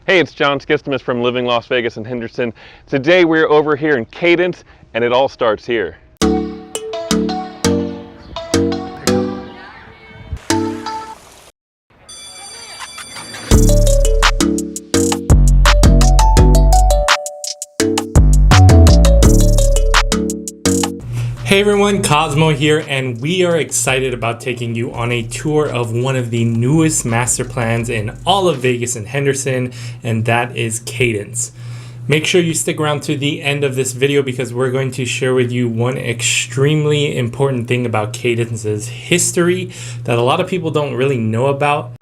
Hey, it's John Skistimas from Living Las Vegas and Henderson. Today we're over here in Cadence, and it all starts here. Hey everyone, Cosmo here, and we are excited about taking you on a tour of one of the newest master plans in all of Vegas and Henderson, and that is Cadence. Make sure you stick around to the end of this video because we're going to share with you one extremely important thing about Cadence's history that a lot of people don't really know about.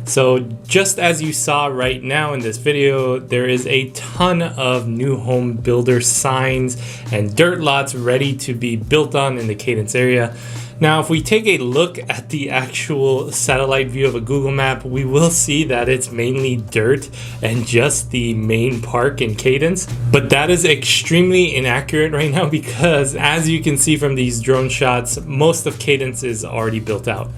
So just as you saw right now in this video, there is a ton of new home builder signs and dirt lots ready to be built on in the Cadence area. Now, if we take a look at the actual satellite view of a Google map, we will see that it's mainly dirt and just the main park in Cadence. But that is extremely inaccurate right now because as you can see from these drone shots, most of Cadence is already built out.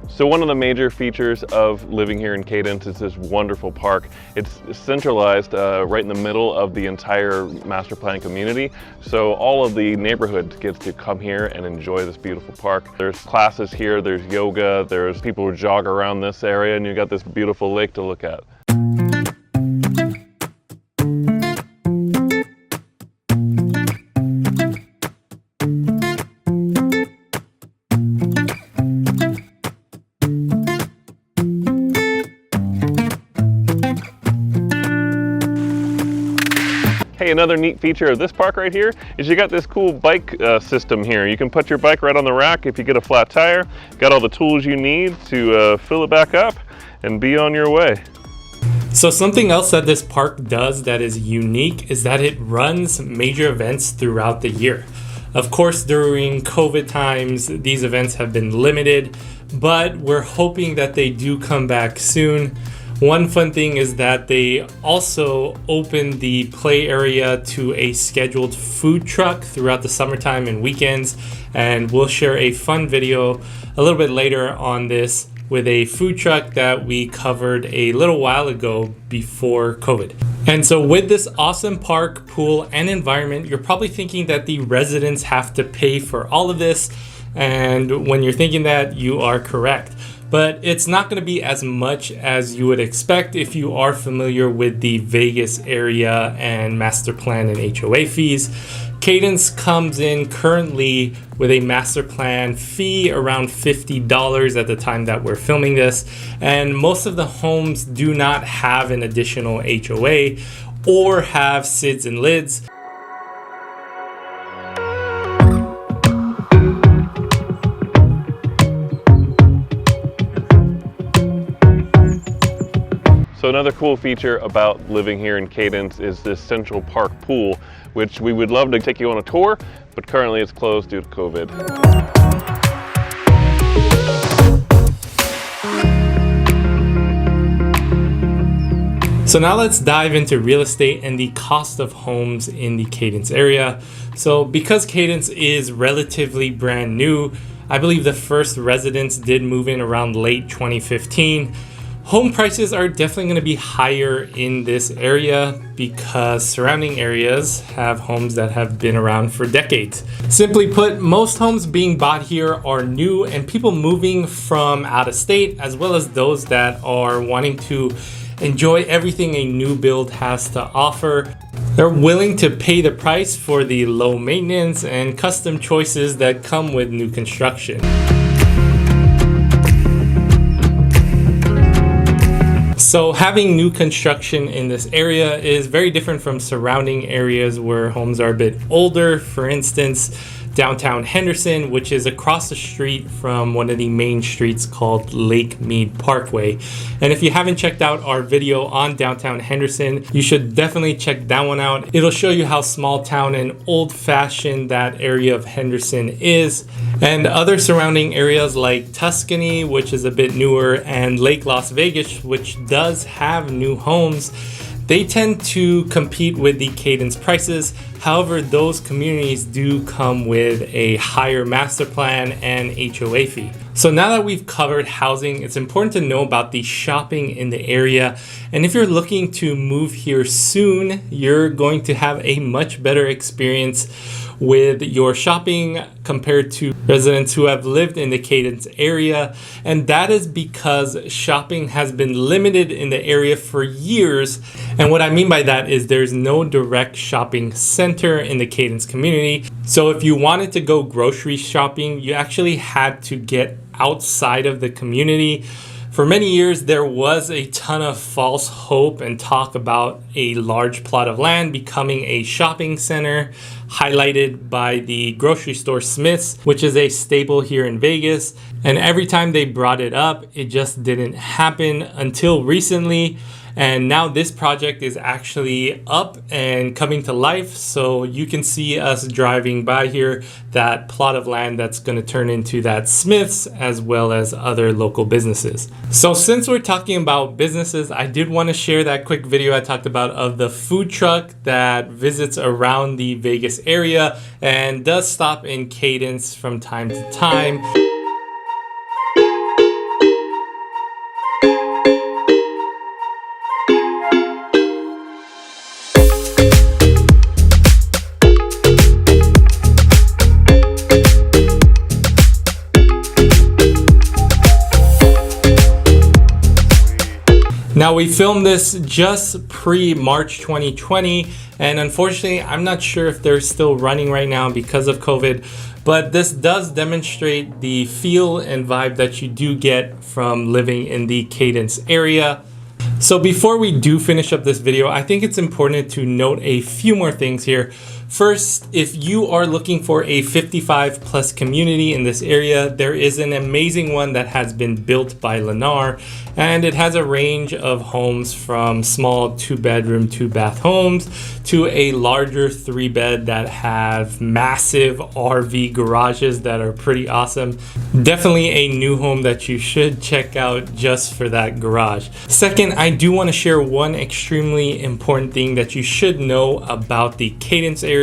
So one of the major features of living here in Cadence is this wonderful park. It's centralized right in the middle of the entire master plan community. So all of the neighborhood gets to come here and enjoy this beautiful park. There's classes here, there's yoga, there's people who jog around this area, and you got this beautiful lake to look at. Hey, another neat feature of this park right here is you got this cool bike system here. You can put your bike right on the rack if you get a flat tire. Got all the tools you need to fill it back up and be on your way. So something else that this park does that is unique is that it runs major events throughout the year. Of course, during COVID times, these events have been limited, but we're hoping that they do come back soon. One fun thing is that they also open the play area to a scheduled food truck throughout the summertime and weekends, and we'll share a fun video a little bit later on this with a food truck that we covered a little while ago before COVID. And so with this awesome park, pool, and environment, you're probably thinking that the residents have to pay for all of this, and when you're thinking that, you are correct. But it's not going to be as much as you would expect if you are familiar with the Vegas area and master plan and HOA fees. Cadence comes in currently with a master plan fee around $50 at the time that we're filming this, and most of the homes do not have an additional HOA or have SIDs and lids. So another cool feature about living here in Cadence is this Central Park pool, which we would love to take you on a tour, but currently it's closed due to COVID. So now let's dive into real estate and the cost of homes in the Cadence area. So because Cadence is relatively brand new, I believe the first residents did move in around late 2015. Home prices are definitely going to be higher in this area because surrounding areas have homes that have been around for decades. Simply put, most homes being bought here are new, and people moving from out of state, as well as those that are wanting to enjoy everything a new build has to offer. They're willing to pay the price for the low maintenance and custom choices that come with new construction. So having new construction in this area is very different from surrounding areas where homes are a bit older. For instance, downtown Henderson, which is across the street from one of the main streets called Lake Mead Parkway. And if you haven't checked out our video on downtown Henderson, you should definitely check that one out. It'll show you how small town and old-fashioned that area of Henderson is. And other surrounding areas like Tuscany, which is a bit newer, and Lake Las Vegas, which does have new homes, they tend to compete with the Cadence prices. However, those communities do come with a higher master plan and HOA fee. So now that we've covered housing, it's important to know about the shopping in the area. And if you're looking to move here soon, you're going to have a much better experience with your shopping compared to residents who have lived in the Cadence area. And that is because shopping has been limited in the area for years. And what I mean by that is there's no direct shopping center in the Cadence community. So if you wanted to go grocery shopping, you actually had to get outside of the community. For many years, there was a ton of false hope and talk about a large plot of land becoming a shopping center, highlighted by the grocery store Smith's, which is a staple here in Vegas. And every time they brought it up, it just didn't happen until recently. And now this project is actually up and coming to life. So you can see us driving by here, that plot of land that's going to turn into that Smith's, as well as other local businesses. So since we're talking about businesses, I did want to share that quick video I talked about of the food truck that visits around the Vegas area and does stop in Cadence from time to time. Now we filmed this just pre-March 2020, and unfortunately I'm not sure if they're still running right now because of COVID, but this does demonstrate the feel and vibe that you do get from living in the Cadence area. So before we do finish up this video, I think it's important to note a few more things here. First, if you are looking for a 55 plus community in this area, there is an amazing one that has been built by Lennar, and it has a range of homes from small 2-bedroom, 2-bath homes to a larger 3-bed that have massive RV garages that are pretty awesome. Definitely a new home that you should check out just for that garage. Second, I do want to share one extremely important thing that you should know about the Cadence area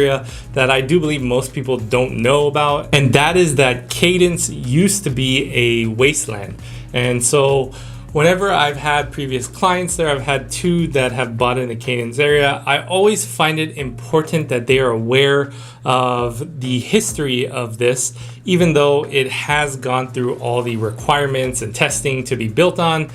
that I do believe most people don't know about, and that is that Cadence used to be a wasteland. And so whenever I've had previous clients there, I've had 2 that have bought in the Cadence area, I always find it important that they are aware of the history of this, even though it has gone through all the requirements and testing to be built on.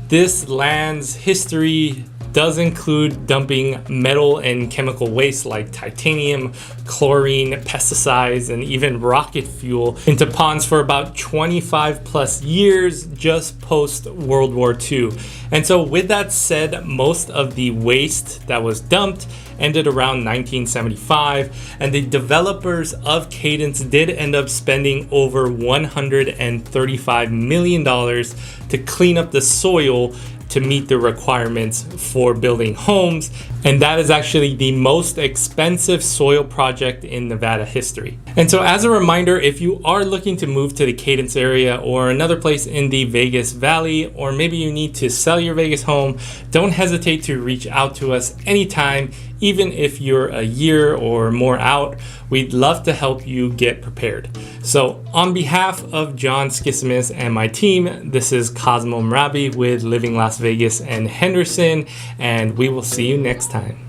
This land's history does include dumping metal and chemical waste like titanium, chlorine, pesticides, and even rocket fuel into ponds for about 25 plus years just post World War II. And so with that said, most of the waste that was dumped ended around 1975, and the developers of Cadence did end up spending over $135 million to clean up the soil to meet the requirements for building homes. And that is actually the most expensive soil project in Nevada history. And so as a reminder, if you are looking to move to the Cadence area or another place in the Vegas Valley, or maybe you need to sell your Vegas home, don't hesitate to reach out to us anytime, even if you're a year or more out. We'd love to help you get prepared. So on behalf of John Skistimas and my team, this is Cosmo Morabbi with Living Las Vegas and Henderson, and we will see you next time.